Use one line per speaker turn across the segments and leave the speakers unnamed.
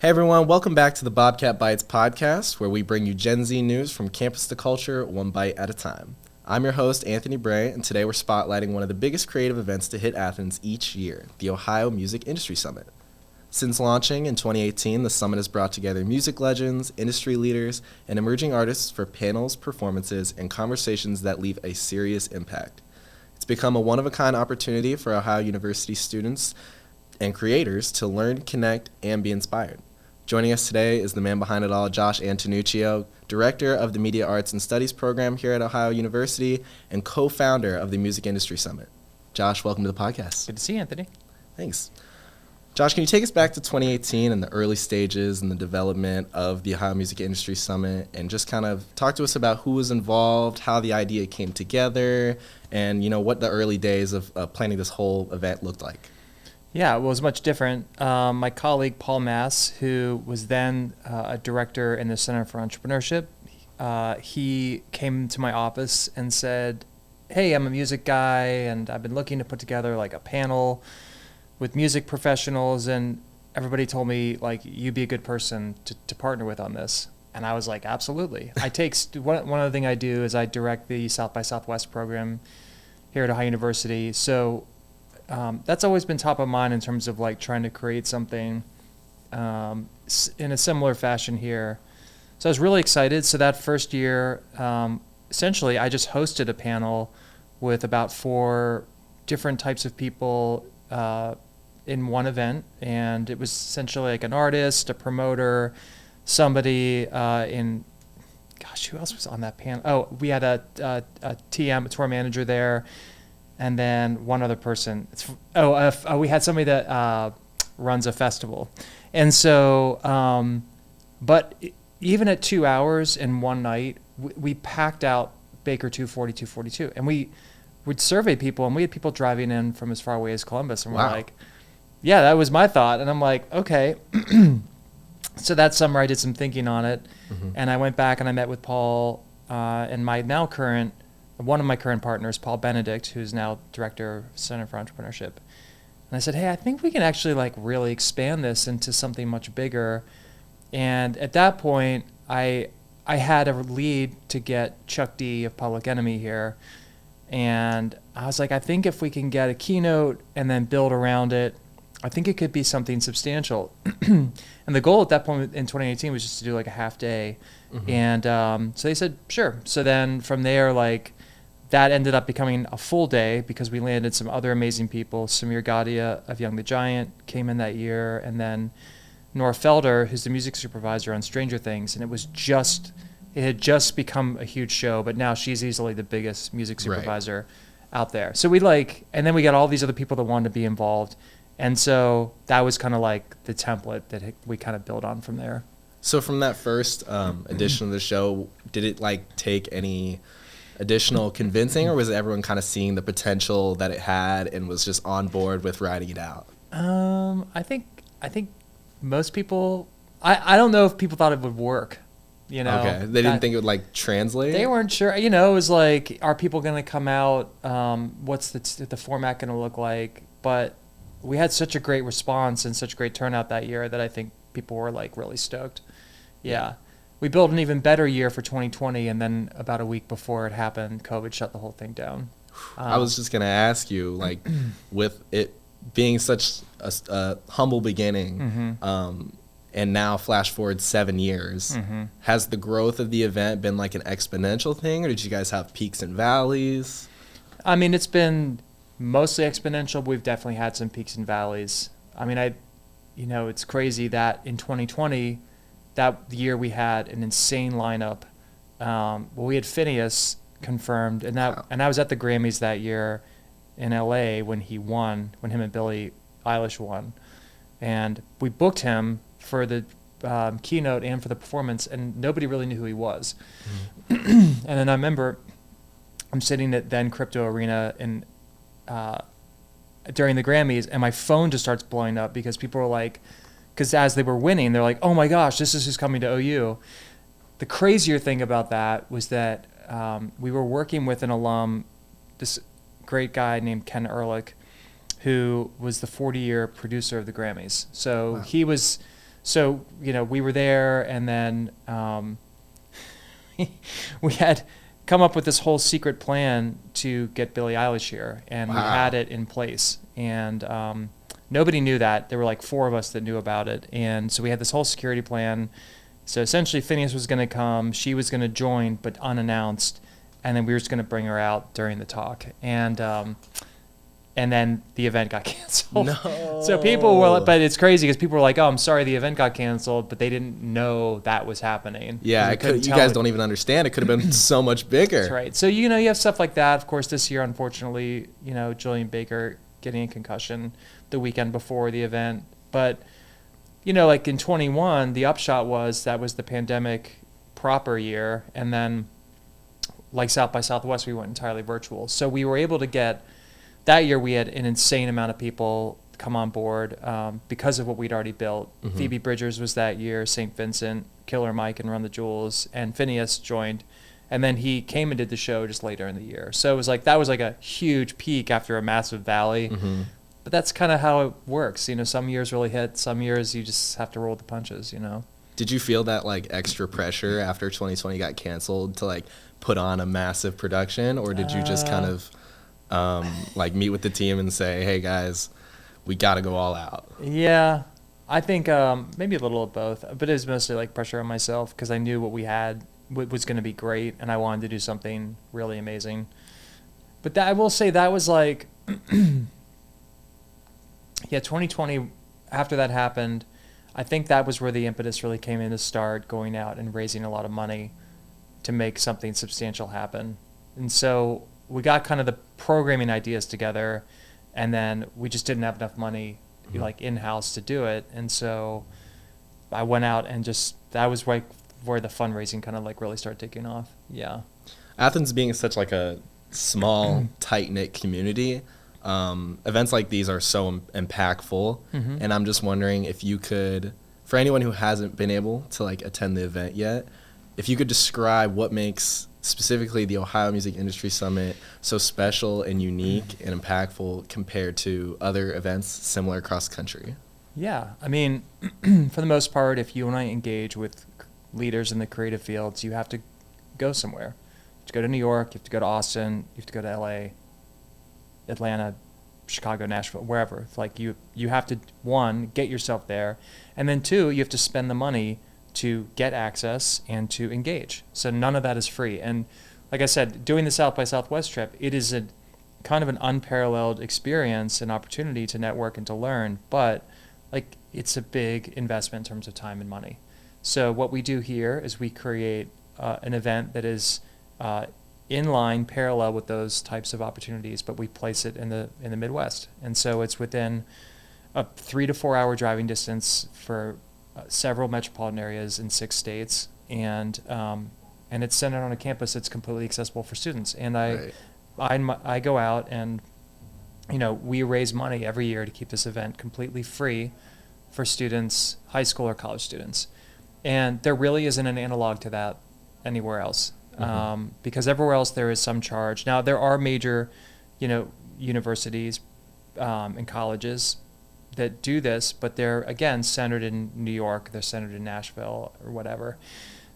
Hey everyone, welcome back to the Bobcat Bytes podcast, where we bring you Gen Z news from campus to culture, one bite at a time. I'm your host, Anthony Bray, and today we're spotlighting one of the biggest creative events to hit Athens each year, the Ohio Music Industry Summit. Since launching in 2018, the summit has brought together music legends, industry leaders, and emerging artists for panels, performances, and conversations that leave a serious impact. It's become a one-of-a-kind opportunity for Ohio University students and creators to learn, connect, and be inspired. Joining us today is the man behind it all, Josh Antonuccio, Director of the Media Arts and Studies program here at Ohio University and co-founder of the Music Industry Summit. Josh, welcome to the podcast.
Good to see you, Anthony.
Thanks. Josh, can you take us back to 2018 and the early stages and the development of the Ohio Music Industry Summit and just kind of talk to us about who was involved, how the idea came together, and what the early days of planning this whole event looked like?
Yeah, well, it was much different. My colleague, Paul Mass, who was then a director in the Center for Entrepreneurship, he came to my office and said, hey, I'm a music guy, and I've been looking to put together like a panel with music professionals, and everybody told me, like, you'd be a good person to partner with on this. And I was like, absolutely. One other thing I do is I direct the South by Southwest program here at Ohio University. So that's always been top of mind in terms of like trying to create something in a similar fashion here. So I was really excited. So that first year, essentially, I just hosted a panel with about 4 different types of people in one event. And it was essentially like an artist, a promoter, somebody who else was on that panel? Oh, we had a TM, a tour manager there. And then one other person. We had somebody that runs a festival. And so, but even at 2 hours in one night, we packed out Baker 240, 242. And we would survey people, and we had people driving in from as far away as Columbus. And we're like, yeah, that was my thought. And I'm like, okay. So that summer I did some thinking on it. Mm-hmm. And I went back and I met with Paul and one of my current partners, Paul Benedict, who's now director of Center for Entrepreneurship. And I said, hey, I think we can actually like really expand this into something much bigger. And at that point, I had a lead to get Chuck D of Public Enemy here. And I was like, I think if we can get a keynote and then build around it, I think it could be something substantial. And the goal at that point in 2018 was just to do like a half day. Mm-hmm. And so they said, sure. So then from there, like, that ended up becoming a full day because we landed some other amazing people. Samir Gadia of Young the Giant came in that year, and then Nora Felder, who's the music supervisor on Stranger Things, and it had just become a huge show, but now she's easily the biggest music supervisor out there. So and then we got all these other people that wanted to be involved, and so that was kind of like the template that we kind of built on from there.
So from that first edition of the show, did it like take any additional convincing, or was everyone kind of seeing the potential that it had and was just on board with writing it out?
I think most people, I don't know if people thought it would work,
Okay, they didn't think it would like translate?
They weren't sure, it was like, are people going to come out? What's the format going to look like? But we had such a great response and such great turnout that year that I think people were like really stoked. Yeah. We built an even better year for 2020, and then about a week before it happened, COVID shut the whole thing down.
I was just going to ask you, like, with it being such a humble beginning, mm-hmm. And now flash forward 7 years, mm-hmm. has the growth of the event been like an exponential thing, or did you guys have peaks and valleys?
I mean, it's been mostly exponential, but we've definitely had some peaks and valleys. I mean, it's crazy that in 2020, that year we had an insane lineup. We had Phineas confirmed, and I was at the Grammys that year in LA when him and Billie Eilish won. And we booked him for the keynote and for the performance, and nobody really knew who he was. Mm-hmm. And then I remember I'm sitting at then Crypto Arena during the Grammys, and my phone just starts blowing up because people were like, because as they were winning, they're like, oh my gosh, this is who's coming to OU. The crazier thing about that was that we were working with an alum, this great guy named Ken Ehrlich, who was the 40-year producer of the Grammys. So wow. He was So, we were there, and then we had come up with this whole secret plan to get Billie Eilish here, and we had it in place. And nobody knew that. There were like 4 of us that knew about it. And so we had this whole security plan. So essentially, Phineas was going to come. She was going to join, but unannounced. And then we were just going to bring her out during the talk. And then the event got canceled.
No.
So people were, but it's crazy because people were like, "Oh, I'm sorry, the event got canceled," but they didn't know that was happening.
Yeah, you guys don't even understand. It could have been so much bigger.
That's right. So you have stuff like that. Of course, this year, unfortunately, Julian Baker getting a concussion the weekend before the event. But like in 21, the upshot was that was the pandemic proper year, and then like South by Southwest, we went entirely virtual. So we were able to get. That year, we had an insane amount of people come on board because of what we'd already built. Mm-hmm. Phoebe Bridgers was that year, St. Vincent, Killer Mike and Run the Jewels, and Phineas joined. And then he came and did the show just later in the year. So it was that was like a huge peak after a massive valley. Mm-hmm. But that's kind of how it works. Some years really hit. Some years you just have to roll with the punches,
Did you feel that extra pressure after 2020 got canceled to put on a massive production? Or did you just kind of... meet with the team and say, "Hey guys, we got to go all out"?
Yeah, I think maybe a little of both, but it was mostly pressure on myself because I knew what we had was going to be great, and I wanted to do something really amazing. But I will say that was 2020. After that happened, I think that was where the impetus really came in to start going out and raising a lot of money to make something substantial happen, and so. We got kind of the programming ideas together, and then we just didn't have enough money, in-house to do it. And so I went out and that was where the fundraising kind of really started taking off. Yeah.
Athens being such a small, tight-knit community, events like these are so impactful. Mm-hmm. And I'm just wondering if you could, for anyone who hasn't been able to attend the event yet, if you could describe what makes specifically the Ohio Music Industry Summit so special and unique and impactful compared to other events similar across the country.
Yeah, I mean, for the most part, if you and I engage with leaders in the creative fields, you have to go somewhere. You have to go to New York, you have to go to Austin, you have to go to LA, Atlanta, Chicago, Nashville, wherever. It's you have to, 1, get yourself there, and then 2, you have to spend the money to get access and to engage. So none of that is free. And like I said, doing the South by Southwest trip, it is a kind of an unparalleled experience and opportunity to network and to learn, but it's a big investment in terms of time and money. So what we do here is we create an event that is in line, parallel with those types of opportunities, but we place it in the Midwest. And so it's within a 3 to 4 hour driving distance for several metropolitan areas in 6 states, and it's centered on a campus that's completely accessible for students. And I go out and we raise money every year to keep this event completely free for students, high school or college students. And there really isn't an analog to that anywhere else, because everywhere else there is some charge. Now there are major, universities and colleges that do this, but they're, again, centered in New York, they're centered in Nashville or whatever.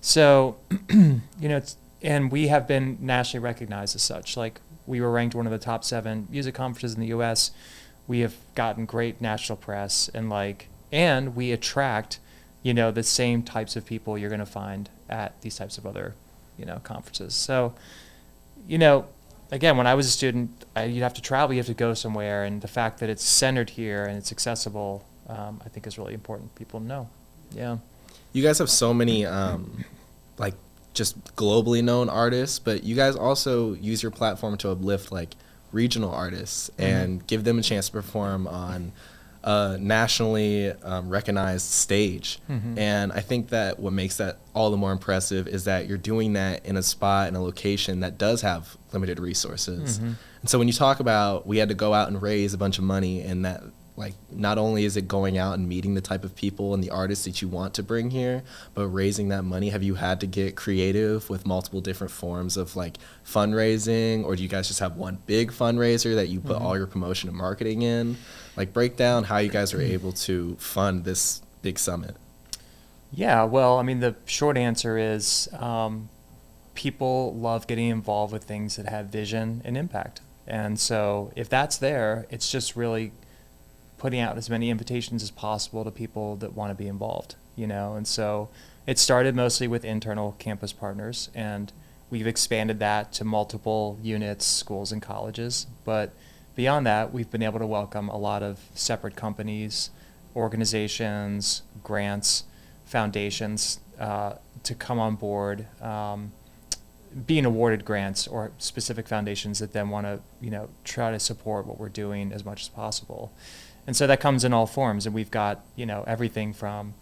So, and we have been nationally recognized as such. We were ranked one of the top 7 music conferences in the U.S. We have gotten great national press, and we attract, the same types of people you're going to find at these types of other, conferences. So, again, when I was a student, you'd have to travel, you have to go somewhere, and the fact that it's centered here and it's accessible, I think is really important for people to know. Yeah.
You guys have so many, just globally known artists, but you guys also use your platform to uplift, regional artists and give them a chance to perform on a nationally recognized stage. Mm-hmm. And I think that what makes that all the more impressive is that you're doing that in a spot and a location that does have limited resources. Mm-hmm. And so when you talk about we had to go out and raise a bunch of money, and that not only is it going out and meeting the type of people and the artists that you want to bring here, but raising that money, have you had to get creative with multiple different forms of fundraising, or do you guys just have one big fundraiser that you put all your promotion and marketing in? Break down how you guys are able to fund this big summit.
Yeah, well, I mean, the short answer is people love getting involved with things that have vision and impact. And so if that's there, it's just really putting out as many invitations as possible to people that want to be involved, you know? And so it started mostly with internal campus partners, and we've expanded that to multiple units, schools, and colleges. But beyond that, we've been able to welcome a lot of separate companies, organizations, grants, foundations to come on board, being awarded grants or specific foundations that then want to, try to support what we're doing as much as possible. And so that comes in all forms, and we've got, everything from,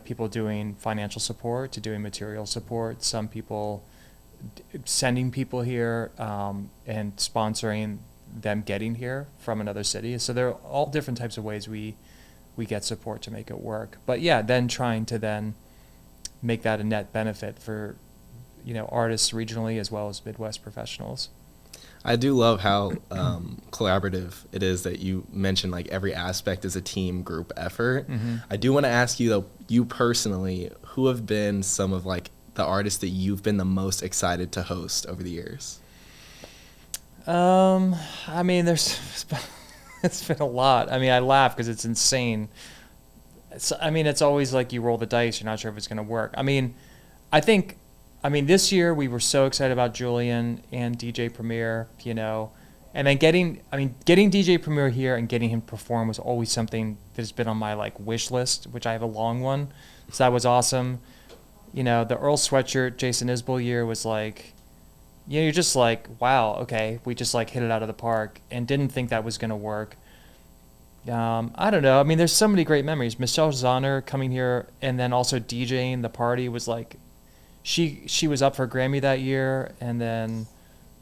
people doing financial support to doing material support, some people sending people here and sponsoring them getting here from another city. So there are all different types of ways we get support to make it work. But yeah, then trying to then make that a net benefit for, artists regionally as well as Midwest professionals.
I do love how collaborative it is that you mentioned like every aspect is a team group effort.
Mm-hmm.
I do want to ask you though, you personally, who have been some of like the artists that you've been the most excited to host over the years?
I mean, it's been a lot. I mean, I laugh because it's insane. It's always like you roll the dice. You're not sure if it's going to work. This year we were so excited about Julian and DJ Premier, and then getting DJ Premier here and getting him to perform was always something that has been on my like wish list, which I have a long one. So that was awesome. The Earl Sweatshirt, Jason Isbell year was like, you're just like, wow, okay, we just like hit it out of the park and didn't think that was going to work. I don't know. I mean, there's so many great memories. Michelle Zahner coming here and then also DJing the party was like, she was up for a Grammy that year and then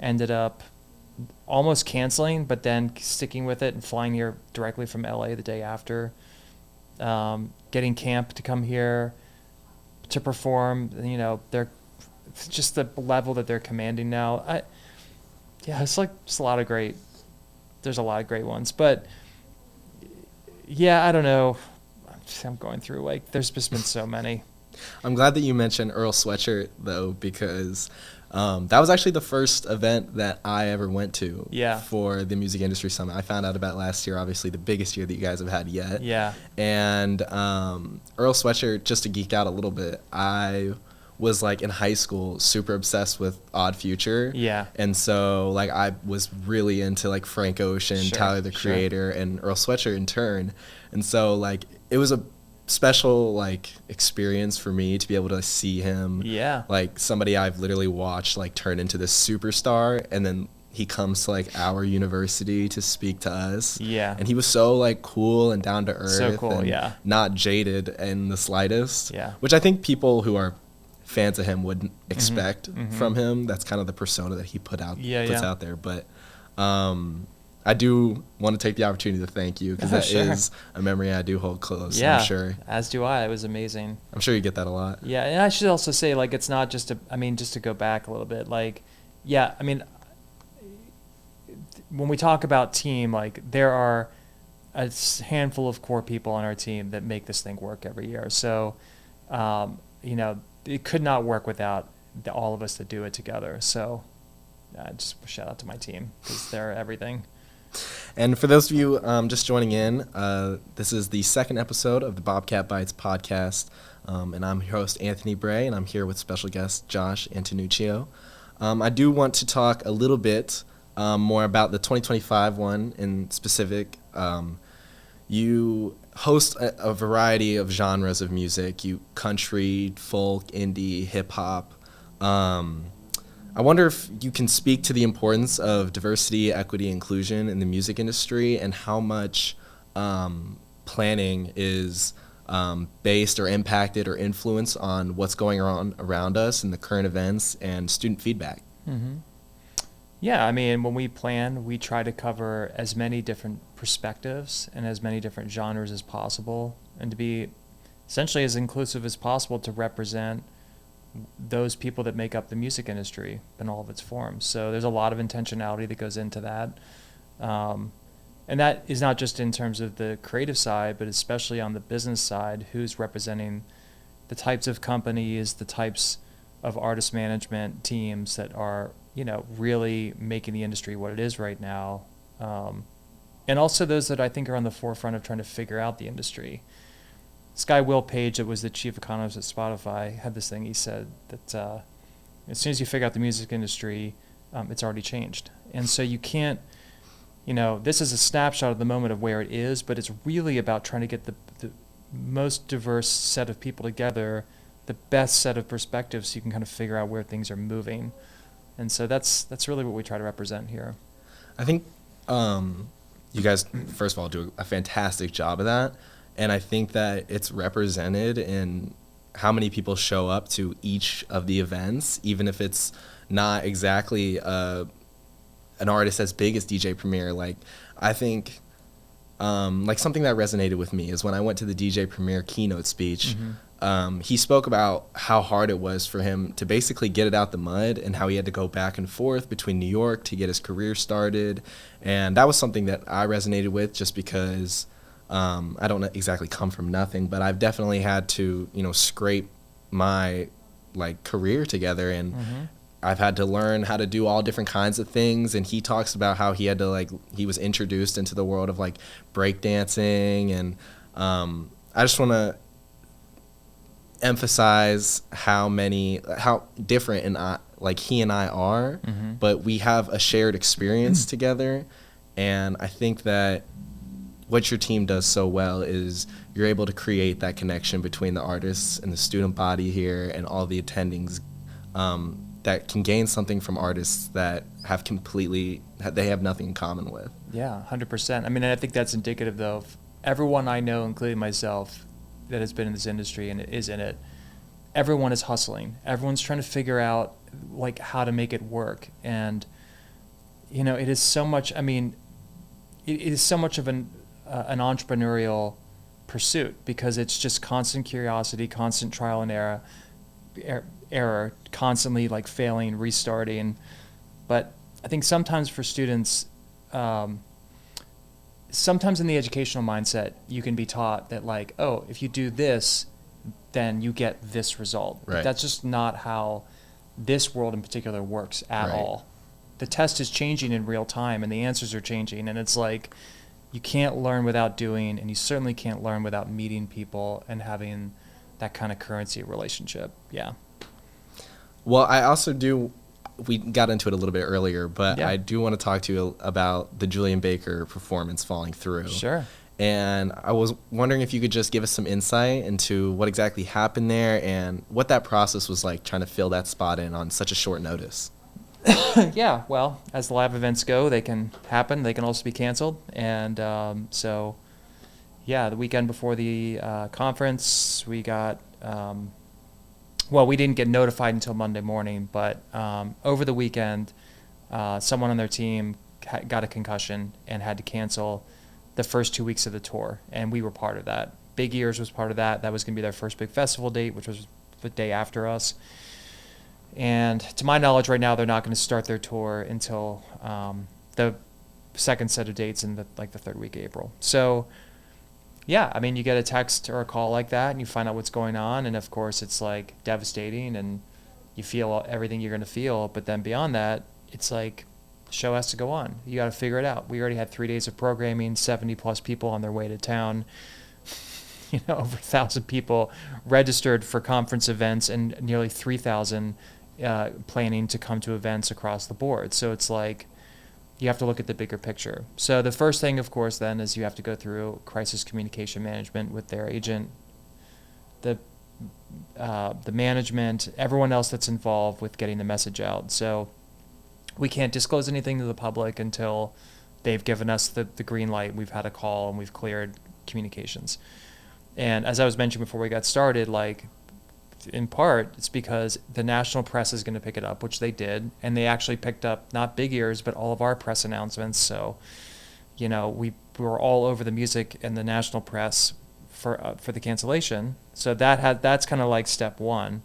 ended up almost canceling, but then sticking with it and flying here directly from LA the day after. Getting Camp to come here to perform, they're just the level that they're commanding now. It's like just there's a lot of great ones, but yeah, I don't know. I'm going through like, there's just been so many.
I'm glad that you mentioned Earl Sweatshirt, though, because that was actually the first event that I ever went to for the Music Industry Summit. I found out about last year, obviously the biggest year that you guys have had yet.
Yeah.
And Earl Sweatshirt, just to geek out a little bit, I was like in high school super obsessed with Odd Future.
Yeah.
And so like I was really into like Frank Ocean, Tyler the Creator, and Earl Sweatshirt in turn. And so like it was a special like experience for me to be able to see him, like somebody I've literally watched like turn into this superstar, and then he comes to like our university to speak to us, and he was so like cool and down to earth,
so cool,
and not jaded in the slightest,
yeah,
which I think people who are fans of him wouldn't expect from him. That's kind of the persona that he puts out there. But I do want to take the opportunity to thank you, because that is a memory I do hold close.
Yeah,
I'm sure.
As do I. It was amazing.
I'm sure you get that a lot.
Yeah, and I should also say, like, it's not just just to go back a little bit, like, when we talk about team, like, there are a handful of core people on our team that make this thing work every year. So, it could not work without all of us that do it together. So, just shout out to my team, because they're everything.
And for those of you just joining in, this is the second episode of the Bobcat Bytes podcast, and I'm your host, Anthony Bray, and I'm here with special guest Josh Antonuccio. I do want to talk a little bit more about the 2025 one in specific. You host a variety of genres of music, country, folk, indie, hip-hop. I wonder if you can speak to the importance of diversity, equity, inclusion in the music industry, and how much planning is based or impacted or influenced on what's going on around us and the current events and student feedback.
Mm-hmm. Yeah, when we plan, we try to cover as many different perspectives and as many different genres as possible, and to be essentially as inclusive as possible to represent those people that make up the music industry in all of its forms. So there's a lot of intentionality that goes into that. And that is not just in terms of the creative side, but especially on the business side, who's representing the the types of companies, the types of artist management teams that are, really making the industry what it is right now. And also those that I think are on the forefront of trying to figure out the industry. This guy, Will Page, that was the chief economist at Spotify, had this thing. He said that as soon as you figure out the music industry, it's already changed. And so you can't, this is a snapshot of the moment of where it is, but it's really about trying to get the most diverse set of people together, the best set of perspectives, so you can kind of figure out where things are moving. And so that's really what we try to represent here.
I think you guys, first of all, do a fantastic job of that. And I think that it's represented in how many people show up to each of the events, even if it's not exactly an artist as big as DJ Premier. Like, I think like something that resonated with me is when I went to the DJ Premier keynote speech. He spoke about how hard it was for him to basically get it out the mud and how he had to go back and forth between New York to get his career started. And that was something that I resonated with just because I don't exactly come from nothing, but I've definitely had to, scrape my career together, and I've had to learn how to do all different kinds of things. And he talks about how he had to he was introduced into the world of breakdancing, and I just want to emphasize how different and he and I are, but we have a shared experience together. And I think that what your team does so well is you're able to create that connection between the artists and the student body here and all the attendings that can gain something from artists that they have nothing in common with.
Yeah, 100%. I mean, I think that's indicative, though, of everyone I know, including myself, that has been in this industry and is in it. Everyone is hustling. Everyone's trying to figure out how to make it work. And, it is so much, it is so much of an entrepreneurial pursuit, because it's just constant curiosity, constant trial and error, constantly failing, restarting. But I think sometimes for students, sometimes in the educational mindset, you can be taught that if you do this, then you get this result.
Right.
But that's just not how this world in particular works at all. The test is changing in real time, and the answers are changing, and it's you can't learn without doing, and you certainly can't learn without meeting people and having that kind of currency relationship. Yeah.
Well, I also we got into it a little bit earlier, but I do want to talk to you about the Julian Baker performance falling through.
Sure.
And I was wondering if you could just give us some insight into what exactly happened there and what that process was like, trying to fill that spot in on such a short notice.
Yeah, well, as the live events go, they can happen. They can also be canceled. And the weekend before the conference, we got, we didn't get notified until Monday morning, but over the weekend, someone on their team got a concussion and had to cancel the first 2 weeks of the tour, and we were part of that. Big Ears was part of that. That was going to be their first big festival date, which was the day after us. And to my knowledge, right now, they're not going to start their tour until the second set of dates in the third week of April. So, yeah, you get a text or a call like that, and you find out what's going on, and of course, it's devastating, and you feel everything you're going to feel. But then beyond that, it's the show has to go on. You got to figure it out. We already had 3 days of programming, 70 plus people on their way to town. Over 1,000 people registered for conference events, and nearly 3,000 planning to come to events across the board. So it's you have to look at the bigger picture. So the first thing, of course, then is you have to go through crisis communication management with their agent, the management, everyone else that's involved with getting the message out. So we can't disclose anything to the public until they've given us the green light. We've had a call and we've cleared communications. And as I was mentioning before we got started, in part, it's because the national press is going to pick it up, which they did, and they actually picked up not Big Ears, but all of our press announcements. So, we were all over the music and the national press for the cancellation. So that's kind of step one.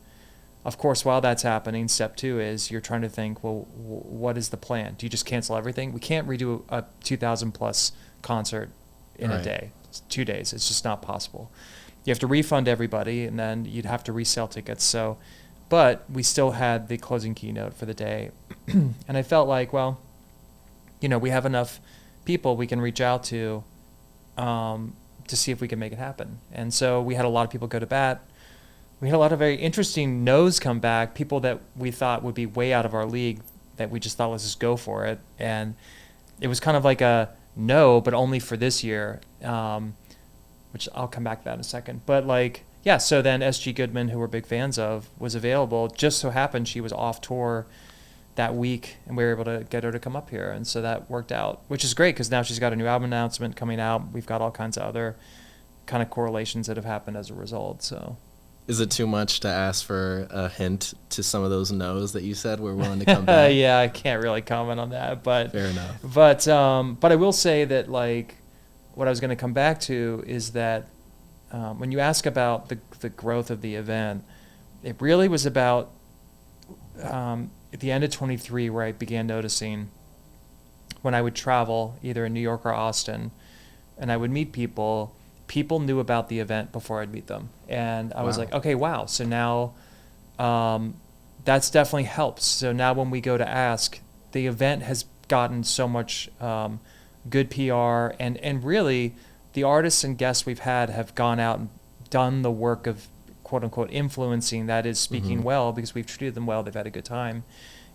Of course, while that's happening, step two is you're trying to think, well, what is the plan? Do you just cancel everything? We can't redo a 2,000 plus concert in a day. It's 2 days. It's just not possible. you have to refund everybody, and then you'd have to resell tickets. So, but we still had the closing keynote for the day. And I felt like, well, we have enough people we can reach out to see if we can make it happen. And so we had a lot of people go to bat. We had a lot of very interesting no's come back, people that we thought would be way out of our league that we just thought, let's just go for it. And it was kind of like a no, but only for this year, which I'll come back to that in a second. But so then SG Goodman, who we're big fans of, was available. Just so happened she was off tour that week, and we were able to get her to come up here. And so that worked out, which is great because now she's got a new album announcement coming out. We've got all kinds of other kind of correlations that have happened as a result. So.
Is it too much to ask for a hint to some of those no's that you said were willing to come back?
Yeah, I can't really comment on that, but
fair enough.
But I will say that what I was going to come back to is that when you ask about the growth of the event, it really was about at the end of 23 where I began noticing when I would travel either in New York or Austin, and I would meet people knew about the event before I'd meet them. And I was like, okay, wow. So now that's definitely helps. So now when we go to ask, the event has gotten so much good PR, and really the artists and guests we've had have gone out and done the work of quote unquote influencing, that is speaking well, because we've treated them well, they've had a good time.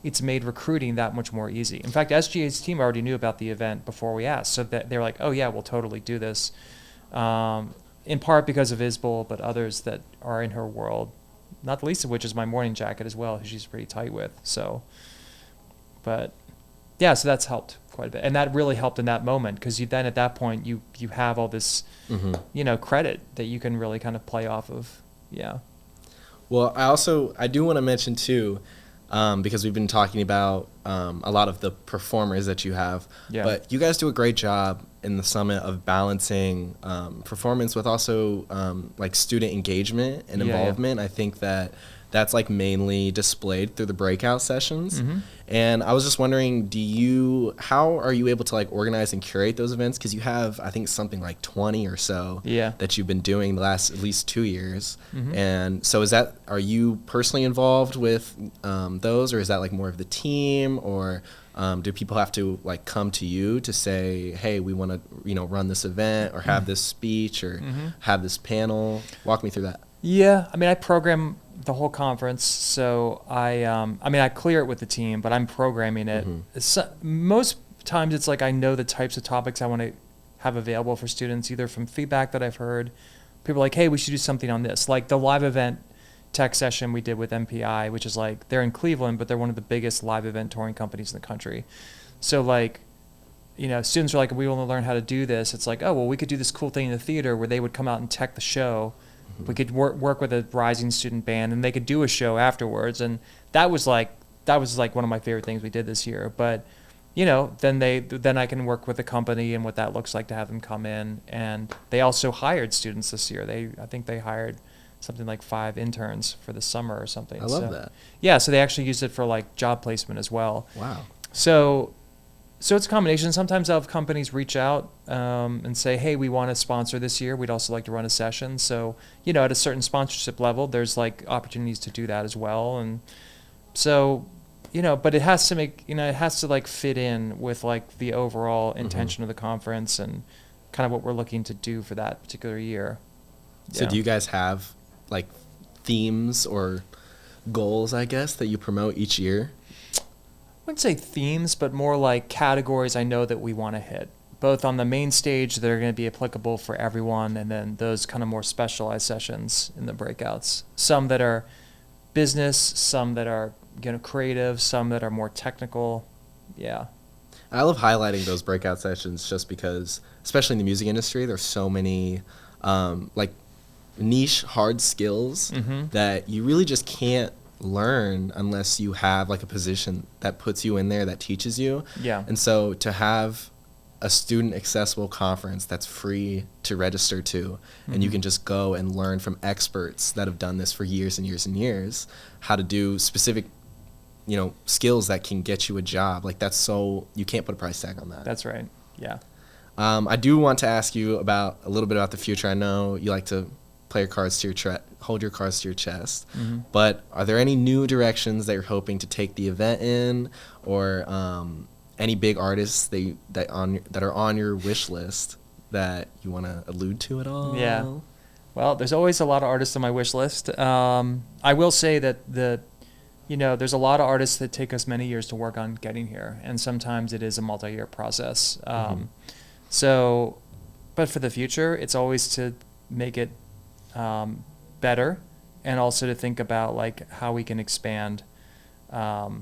It's made recruiting that much more easy. In fact, SGA's team already knew about the event before we asked, so that they're like, oh yeah, we'll totally do this. In part because of Isbel, but others that are in her world, not the least of which is my morning jacket as well, who she's pretty tight with. So, but yeah, so that's helped quite a bit, and that really helped in that moment because then at that point you have all this, credit that you can really kind of play off of. Yeah.
Well, I do want to mention too, because we've been talking about a lot of the performers that you have, but you guys do a great job in the summit of balancing performance with also student engagement and involvement. I think that's mainly displayed through the breakout sessions. And I was just wondering, how are you able to organize and curate those events? Because you have, I think, something like 20 or so that you've been doing the last at least 2 years. And so are you personally involved with those, or is that more of the team, or do people have to come to you to say, hey, we want to run this event or have this speech or have this panel? Walk me through that.
Yeah, I mean, I program the whole conference, so I clear it with the team, but I'm programming it. Most times it's I know the types of topics I want to have available for students, either from feedback that I've heard. People are like, hey, we should do something on this. Like the live event tech session we did with MPI, which is they're in Cleveland, but they're one of the biggest live event touring companies in the country. So students are we want to learn how to do this. It's oh, well, we could do this cool thing in the theater where they would come out and tech the show. We could work with a rising student band, and they could do a show afterwards. And that was one of my favorite things we did this year. But then I can work with the company and what that looks like to have them come in. And they also hired students this year. I think they hired something like 5 interns for the summer or something.
I love that.
Yeah, so they actually used it for job placement as well.
Wow.
So it's a combination. Sometimes I'll have companies reach out and say, hey, we want to sponsor this year. We'd also like to run a session. So, at a certain sponsorship level, there's opportunities to do that as well. And so, but it has to fit in with the overall intention of the conference and kind of what we're looking to do for that particular year.
So do you guys have themes or goals, I guess, that you promote each year?
I wouldn't say themes, but more categories I know that we want to hit, both on the main stage that are going to be applicable for everyone, and then those kind of more specialized sessions in the breakouts. Some that are business, some that are creative, some that are more technical. Yeah.
I love highlighting those breakout sessions just because, especially in the music industry, there's so many niche hard skills that you really just can't learn unless you have a position that puts you in there, that teaches you. Yeah. And so to have a student accessible conference that's free to register to, and you can just go and learn from experts that have done this for years and years and years, how to do specific skills that can get you a job. You can't put a price tag on that.
That's right. Yeah.
I do want to ask you a little bit about the future. I know you like to hold your cards to your chest.
Mm-hmm.
But are there any new directions that you're hoping to take the event in, or any big artists that are on your wish list that you want to allude to at all?
Yeah. Well, there's always a lot of artists on my wish list. I will say that there's a lot of artists that take us many years to work on getting here, and sometimes it is a multi-year process. But for the future, it's always to make it better, and also to think about like how we can expand, what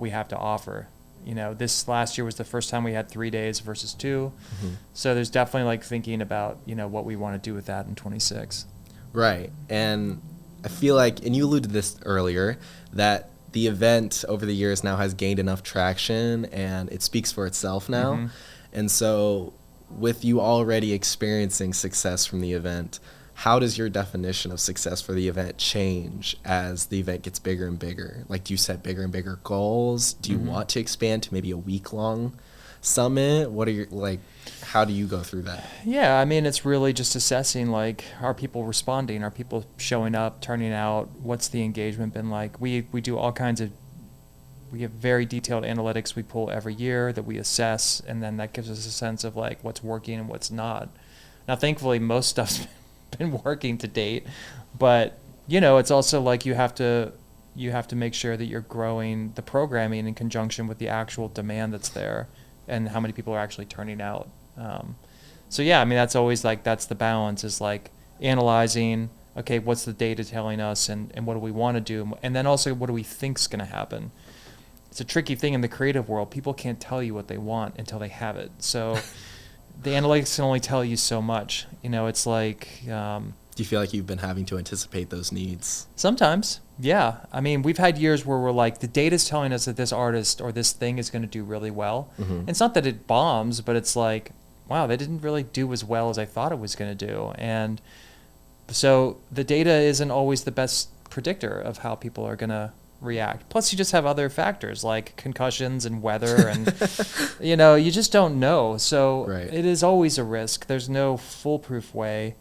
we have to offer. This last year was the first time we had 3 days versus 2.
Mm-hmm.
So there's definitely like thinking about, what we want to do with that in 26.
Right. And I feel like, and you alluded to this earlier, that the event over the years now has gained enough traction and it speaks for itself now.
Mm-hmm.
And so with you already experiencing success from the event, how does your definition of success for the event change as the event gets bigger and bigger? Like, do you set bigger and bigger goals? Do you
Mm-hmm.
want to expand to maybe a week-long summit? What are how do you go through that?
Yeah, I mean, it's really just assessing, like, are people responding? Are people showing up, turning out? What's the engagement been like? We do all kinds of, we have very detailed analytics we pull every year that we assess, and then that gives us a sense of, like, what's working and what's not. Now, thankfully, most stuff's been working to date, but, it's also like you have to make sure that you're growing the programming in conjunction with the actual demand that's there and how many people are actually turning out. So yeah, I mean, that's always like, that's the balance, is like analyzing, okay, what's the data telling us, and what do we want to do? And then also, what do we think's going to happen? It's a tricky thing in the creative world. People can't tell you what they want until they have it. So the analytics can only tell you so much. It's like...
Do you feel like you've been having to anticipate those needs?
Sometimes, yeah. I mean, we've had years where we're like, the data's telling us that this artist or this thing is going to do really well.
Mm-hmm.
And it's not that it bombs, but it's like, wow, they didn't really do as well as I thought it was going to do. And so the data isn't always the best predictor of how people are going to react. Plus, you just have other factors like concussions and weather, and you just don't know. So
Right.
It is always a risk. There's no foolproof way,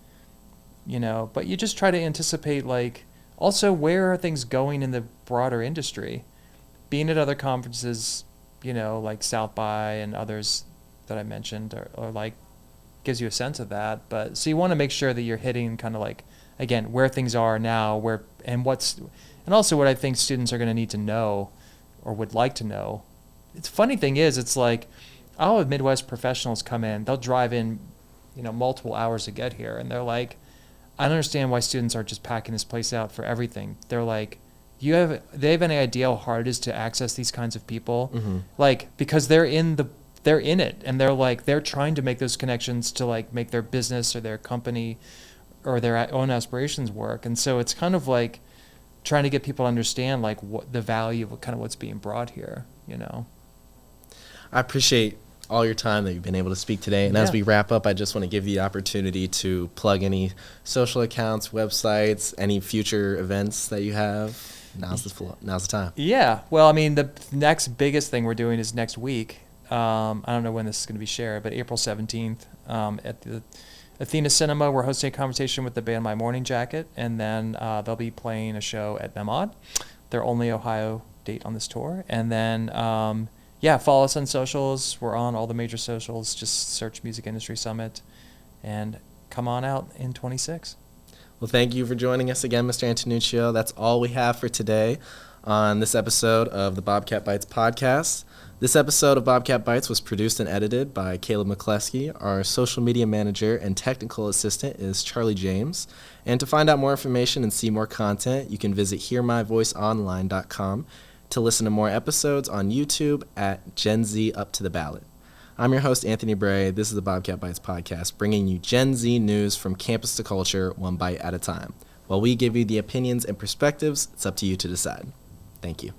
but you just try to anticipate, like, also, where are things going in the broader industry? Being at other conferences, like South by and others that I mentioned, or like, gives you a sense of that. But so you want to make sure that you're hitting kind of like, again, where things are now, and also what I think students are going to need to know or would like to know. It's funny thing is, it's like, I'll have Midwest professionals come in, they'll drive in, multiple hours to get here, and they're like, I don't understand why students are just packing this place out for everything. They're like, they have any idea how hard it is to access these kinds of people?
Mm-hmm.
Like, because they're in it, and they're trying to make those connections to like make their business or their company or their own aspirations work. And so it's kind of like trying to get people to understand like what the value of kind of what's being brought here,
I appreciate all your time that you've been able to speak today. And as we wrap up, I just want to give you the opportunity to plug any social accounts, websites, any future events that you have. Now's the time.
Yeah. Well, I mean, the next biggest thing we're doing is next week. I don't know when this is going to be shared, but April 17th at the Athena Cinema, we're hosting a conversation with the band My Morning Jacket, and then they'll be playing a show at Memod, their only Ohio date on this tour. And then, follow us on socials. We're on all the major socials. Just search Music Industry Summit, and come on out in 26.
Well, thank you for joining us again, Mr. Antonuccio. That's all we have for today on this episode of the Bobcat Bytes podcast. This episode of Bobcat Bytes was produced and edited by Caleb McCleskey. Our social media manager and technical assistant is Charlie James. And to find out more information and see more content, you can visit hearmyvoiceonline.com to listen to more episodes on YouTube at Gen Z Up to the Ballot. I'm your host, Anthony Bray. This is the Bobcat Bytes podcast, bringing you Gen Z news from campus to culture, one bite at a time. While we give you the opinions and perspectives, it's up to you to decide. Thank you.